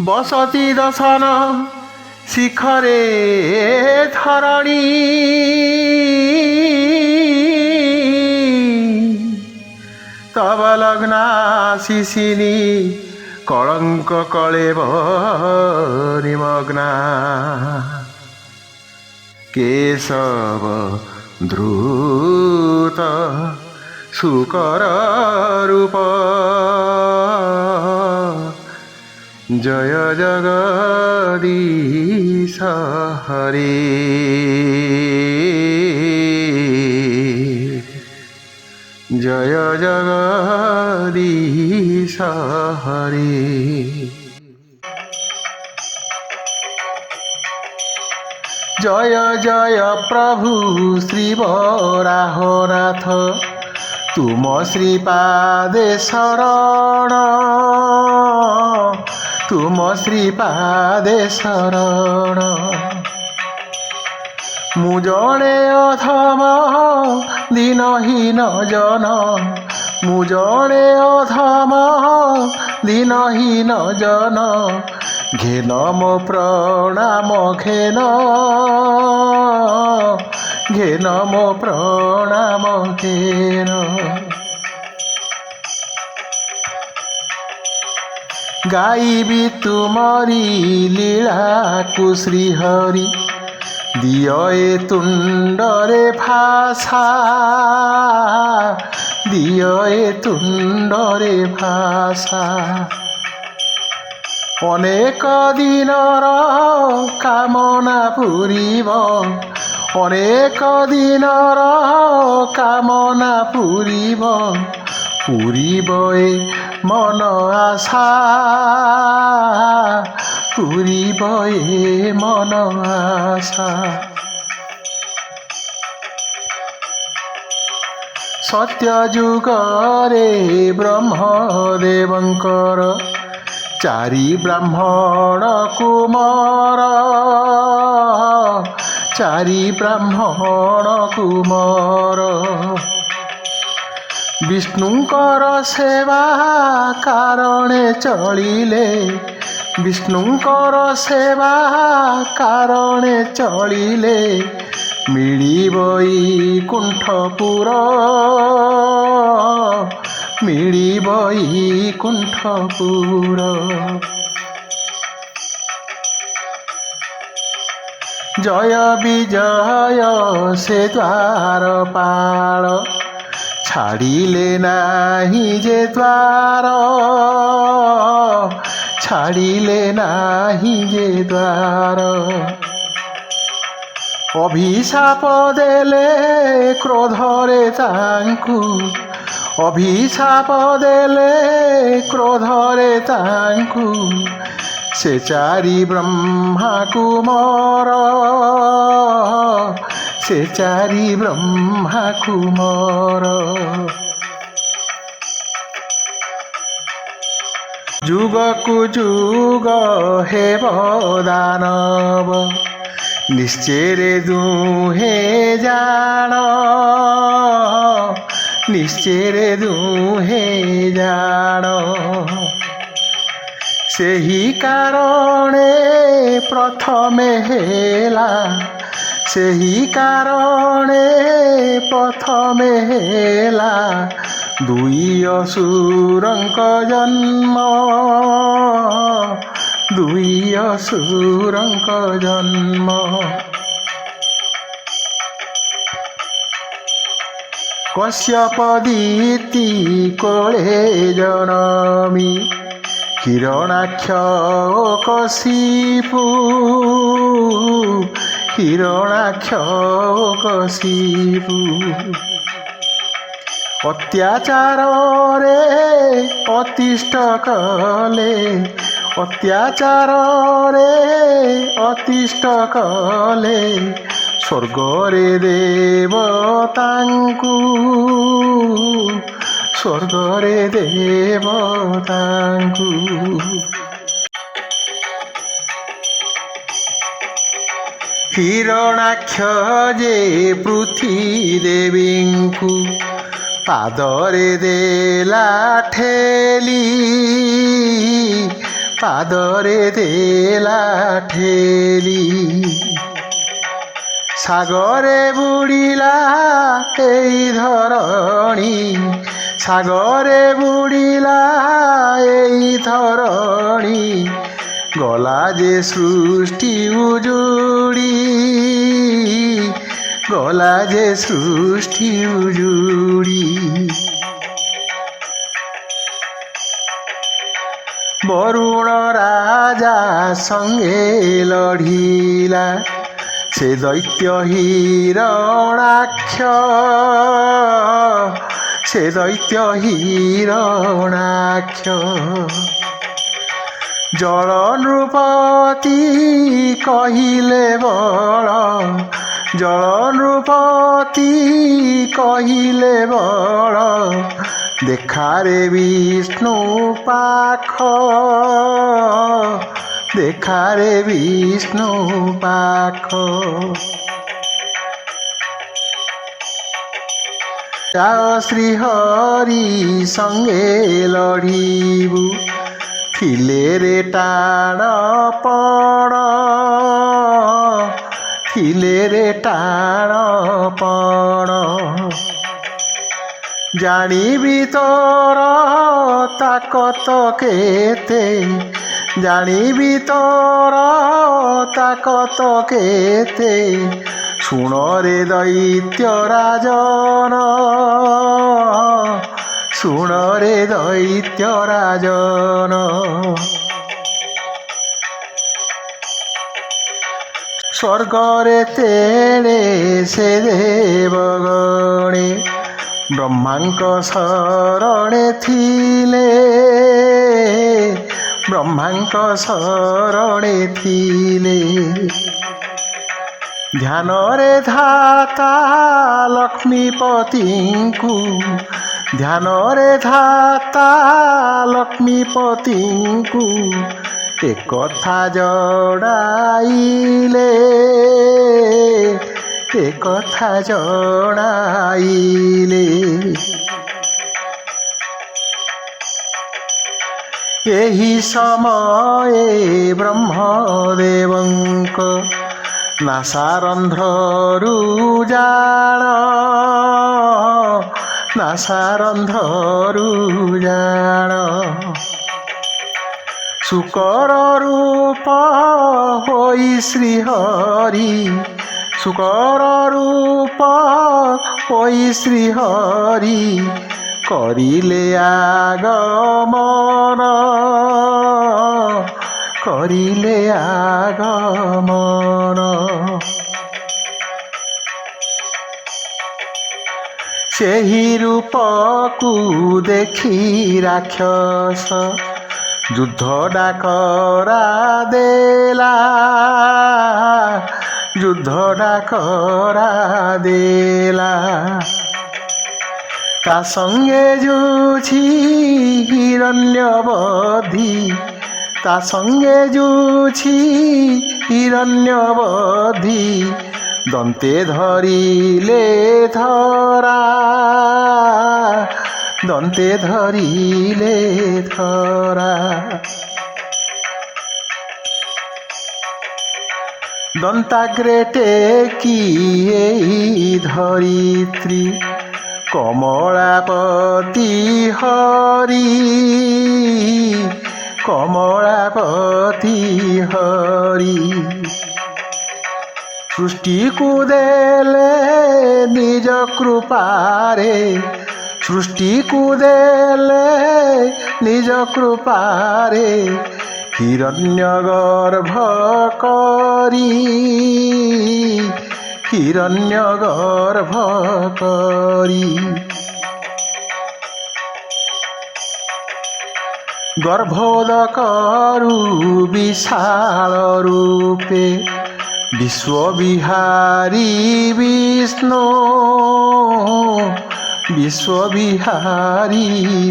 ବସତି ଦଶନ ଶିଖରେ ଧରଣୀ ତବ ଲଗ୍ନା ଶିଶିନି କଳଙ୍କ କଳେବ ନିମଗ୍ନା କେଶବ ଧୃତ শুকর রূপ জয় জগদীশ হরে জয় জগদীশ হরে জয় জয় প্রভু শ্রী বরাহনাথ তুম শ্রীপাদে শরণ তুম শ্রীপাদে শরণ মু জনে অধম দীনহীন জন মু জনে অধম দীনহীন জন ঘেন মো প্রণাম ঘেন ঘেন মো প্রণাম ঘেন গাইবি তুমরি লীলাকু শ্রীহরি দিয় এ তুণ্ডরে ভাষা দিয় এ তুণ্ডরে ভাষা অনেক দিনর কামনা পুরিব অনেক দিনর কামনা পুরিব পুরিব এ মন আশা পুরিব এ মন আশা সত্য যুগরে ব্রহ্মদেবঙ্কর চারি ব্রাহ্মণ কুমার চারি ব্রাহ্মণ কুমার বিষ্ণুঙ্কর সেবা কারণে চলিলে বিষ্ণুঙ্কর সেবা কারণে চলিলে মিলিবই কুণ্ঠপুর মিলিবই কুণ্ঠপুর জয় বিজয় সে দ্বার পাল ছাড়িলে নাহি যে দ্বার ছাড়িলে নাহি যে দ্বার অভিশাপ দেলে ক্রোধরে তাঙ্কু অভিশাপ দেলে ক্রোধরে তাঙ্কু সে চারি ব্রহ্মা কুমার সে চারি ব্রহ্মা কুমার যুগকু যুগ হেব দানব নিশ্চেরে দুহে জাণ নিশ্চেরে দুহে জাণ ସେହି କାରଣେ ପ୍ରଥମେ ହେଲା ସେହି କାରଣେ ପ୍ରଥମେ ହେଲା ଦୁଇ ଅସୁରଙ୍କ ଜନ୍ମ ଦୁଇ ଅସୁରଙ୍କ ଜନ୍ମ କଶ୍ୟପ ଦିତି କୋଳେ ଜନମି হিরণাক্ষ কশিপু হিরণাক্ষ কশিপু অত্যাচারে অতিষ্ঠ কলে অত্যাচারে অতিষ্ঠ কলে স্বর্গরে দেবতাঙ্কু স্বর্গরে দেবতাঙ্কু হিরণাক্ষ যে পৃথিদেবীঙ্কু পাদরে দেলা ঠেলি ପାଦରେ ଦେଲା ଠେଲି। ସାଗରେ ବୁଡ଼ିଲା ଏଇ ଧରଣୀ, ସାଗରେ ବୁଡ଼ିଲା ଏଇ ଧରଣୀ, ଗଲା ଯେ ସୃଷ୍ଟି ଉଜୁଡ଼ି, ଗଲା ଯେ ସୃଷ୍ଟି ଉଜୁଡ଼ି। ବରୁଣ ରାଜା ସଙ୍ଗେ ଲଢ଼ିଲା ସେ ଦୈତ୍ୟ ହିରଣାକ୍ଷ, ସେ ଦୈତ୍ୟ ହିରଣାକ୍ଷ। ଜଳ ନୃପତି କହିଲେ ବଳ, ଜଳ ନୃପତି କହିଲେ ବଳ, ଦେଖାରେ ବିଷ୍ଣୁ ପାଖ, ଦେଖାରେ ବିଷ୍ଣୁ ପାଖ। ଯାଅ ଶ୍ରୀହରି ସଙ୍ଗେ ଲଢ଼ିବୁ, ଥିଲେ ରେ ଟାଣ ପଣ, ଥିଲେ ରେ ଟାଣ ପଣ। ଜାଣିବି ତୋର ତାକତ କେତେ, ଜାଣିବି ତୋର ତାକତ କେତେ, ଶୁଣରେ ଦୈତ୍ୟ ରାଜନ, ଶୁଣରେ ଦୈତ୍ୟ ରାଜନ। ସ୍ୱର୍ଗରେ ତେଣେ ସେ ଦେବଗଣେ, ବ୍ରହ୍ମାଙ୍କ ଶରଣେ ଥିଲେ, ବ୍ରହ୍ମାଙ୍କ ଶରଣେ ଥିଲେ। ଧ୍ୟାନରେ ଧାତା ଲକ୍ଷ୍ମୀପତିଙ୍କୁ, ଧ୍ୟାନରେ ଧାତା ଲକ୍ଷ୍ମୀପତିଙ୍କୁ, ଏକଥା ଜଣାଇଲେ, ଏକଥା ଜଣାଇଲେ। ଏହି ସମୟରେ ବ୍ରହ୍ମଦେବଙ୍କ ନାସାରନ୍ଧ୍ରରୁ ଜାଳ, ନାସାରନ୍ଧ୍ରରୁ ଜାଳ। ଶୁକର ରୂପ ହୋଇ ଶ୍ରୀହରି, ଶୁକର ରୂପ ହୋଇ ଶ୍ରୀହରି, କରିଲେ ଆଗମନ, କରିଲେ ଆଗମନ। ସେହି ରୂପକୁ ଦେଖି ରାକ୍ଷସ ଯୁଦ୍ଧ ଡାକରା ଦେଲା, ଯୁଦ୍ଧ ଡାକରା ଦେଲା। ତା ସଙ୍ଗେ ଯୁଛି ହିରଣ୍ୟବଧି, ତା ସଙ୍ଗେ ଯୁଛି ହିରଣ୍ୟବଧି, ଦନ୍ତେ ଧରିଲେ ଧରା, ଦନ୍ତେ ଧରିଲେ ଧରା। ଦନ୍ତାଗ୍ରେ ଟେକି ଏଇ ଧରିତ୍ରୀ, କମଳାପତି ହରି, କମଳାପତି ହରି। ସୃଷ୍ଟିକୁ ଦେଲେ ନିଜ କୃପାରେ, ସୃଷ୍ଟିକୁ ଦେଲେ ନିଜ କୃପାରେ, ହିରଣ୍ୟ ଗର୍ଭ କରି, ହିରଣ୍ୟ ଗର୍ଭ କରି। ଗର୍ଭୋଦକରୁ ବିଶାଳ ରୂପେ ବିଶ୍ୱବିହାରୀ ବିଷ୍ଣୁ, ବିଶ୍ୱବିହାରୀ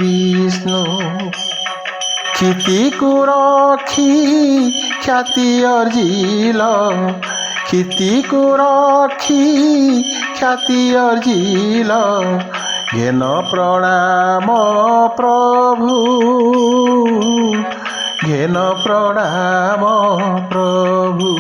ବିଷ୍ଣୁ। କ୍ଷିତିକୁ ରଖି ଖ୍ୟାତି ଅର୍ଜିଲ, କ୍ଷିତିକୁ ରଖି ଖ୍ୟାତି ଅର୍ଜିଲ, ଘେନ ପ୍ରଣାମ ପ୍ରଭୁ, ଘେନ ପ୍ରଣାମ ପ୍ରଭୁ।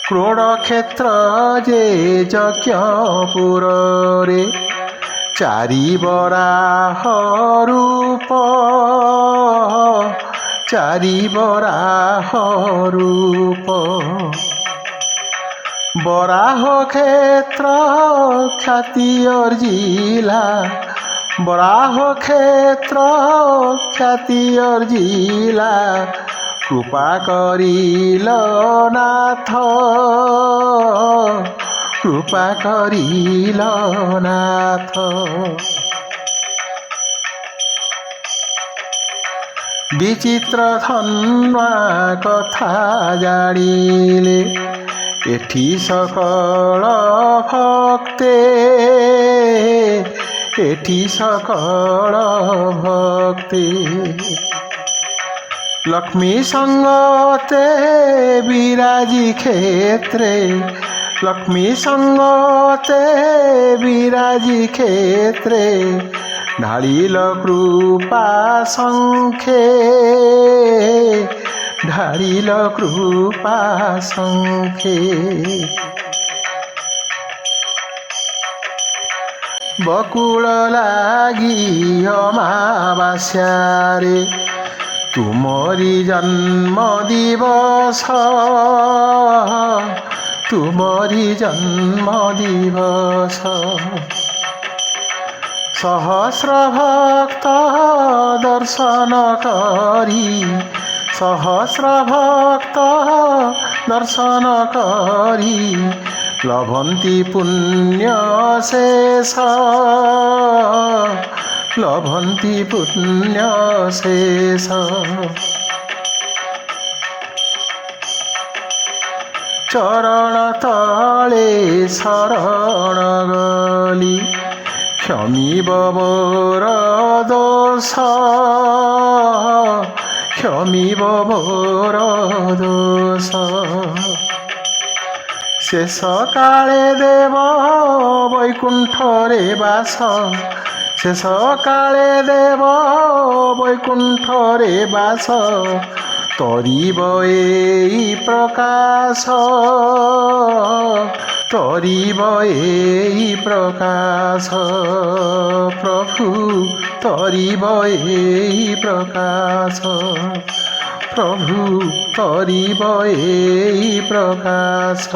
କ୍ରୋଡ଼ କ୍ଷେତ୍ର ଯେ ଯଜ୍ଞପୁରରେ ଚାରି ବରାହ ରୂପ, ଚାରି ବରାହ ରୂପ। ବରାହ କ୍ଷେତ୍ର ଖ୍ୟାତି ଅର୍ଜିଲା, ବରାହ କ୍ଷେତ୍ର ଖ୍ୟାତି ଅର୍ଜିଲା। কৃপা করিল নাথ, কৃপা করিল নাথ। বিচিত্র ধন্যা কথা জানিলে এঠি সকল ভক্তে, এঠি সকল ভক্তে। লক্ষ্মী সঙ্গতে বিরাজি ক্ষেত্রে, লক্ষ্মী সঙ্গতে বিরাজি ক্ষেত্রে। ঢালিল কৃপা শঙ্খে, ঢালিল কৃপা শঙ্খে। বকুল লাগি অমাবাস্যারে তুমরি জন্ম দিবস, তুমরি জন্ম দিবস। সহস্র ভক্ত দর্শন করি, সহস্র ভক্ত দর্শন করি। লভন্তি পুণ্য শেষ, লভন্তি পুণ্য শেষ। চরণ তলে শরণ গলি ক্ষমিব মোর দোষ, ক্ষমিব মোর দোষ। শেষ কালে দেব বৈকুণ্ঠরে বাস, শেষ কালে দেব বৈকুণ্ঠরে বাস। তরিব এই প্রকাশ, তরিব এই প্রকাশ। প্রভু তরিব এই প্রকাশ, প্রভু তরিব এই প্রকাশ।